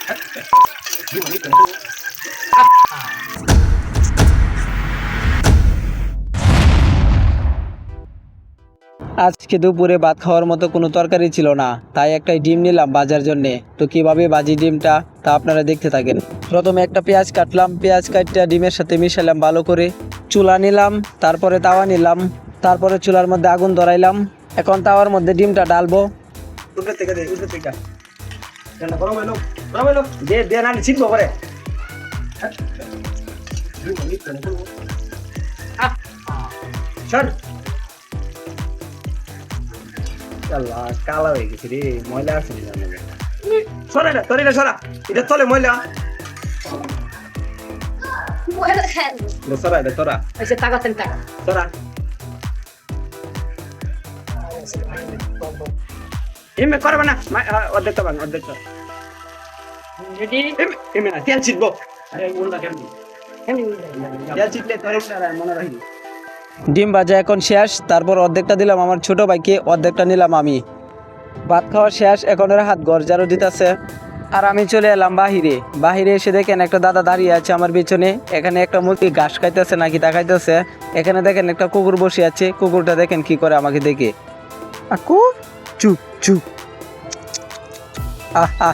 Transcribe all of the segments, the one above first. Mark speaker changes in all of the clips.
Speaker 1: আজকে দুপুরে ভাত খাওয়ার মতো কোনো তরকারি ছিল না, তাই একটাই ডিম নিলাম বাজার জন্যে। তো কিভাবে বাজি ডিমটা তা আপনারা দেখতে থাকেন। প্রথমে একটা পেঁয়াজ কাটলাম, পেঁয়াজ কাটটা ডিমের সাথে মিশালাম ভালো করে। চুলা নিলাম, তারপরে তাওয়া নিলাম, তারপরে চুলার মধ্যে আগুন ধরাইলাম। এখন তাওয়ার মধ্যে ডিমটা ডালবো। কালা হয়ে গেছে রে, ময়লা আছে সরা না, তরিনা সরা, এটা তলে ময়লা সরা, এটা সরা, টাকা সরা। এমনি করবে না, অর্ধেকটা ভাঙ, অর্ধেকটা তেল ছিটবো। ডিম ভাজা এখন শেষ, তারপর অর্ধেকটা দিলাম আমার ছোট ভাইকে, অর্ধেকটা নিলাম আমি। ভাত খাওয়া শেষ, এখন ওরা হাত ঘর ঝাড়ু দিতেছে। আর আমি চলে এলাম বাহিরে। বাহিরে এসে দেখেন একটা দাদা দাঁড়িয়ে আছে আমার পিছনে। এখানে একটা মুরগি ঘাস খাইতেছে নাকি তাকাইতেছে। এখানে দেখেন একটা কুকুর বসে আছে, কুকুরটা দেখেন কি করে আমাকে দেখে। আকু চুপ চুপ, আহা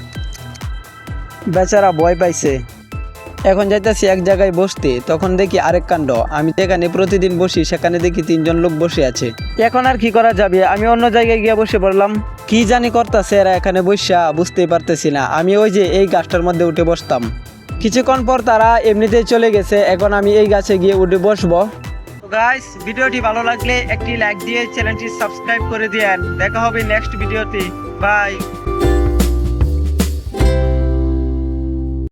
Speaker 1: বেচারা ভয় পাইছে। এখন যাইতেছি এক জায়গায় বসতে, তখন দেখি আরেক কাণ্ড। আমি যেখানে প্রতিদিন বসি সেখানে দেখি 3 জন লোক বসে আছে। এখন আর কি করা যাবে, আমি অন্য জায়গায় গিয়ে বসে পড়লাম। কি জানি করতেছে এরা এখানে বসা, বুঝতেই পারতেছি না। আমি ওই যে এই গাছটার মধ্যে উঠে বসতাম। কিছুক্ষণ পর তারা এমনিতেই চলে গেছে। এখন আমি এই গাছে গিয়ে উঠে বসবো। গাইস, ভিডিওটি ভালো লাগলে একটি লাইক দিয়ে চ্যানেলটি সাবস্ক্রাইব করে দিয়েন। দেখা হবে নেক্সট ভিডিওতে। বাই।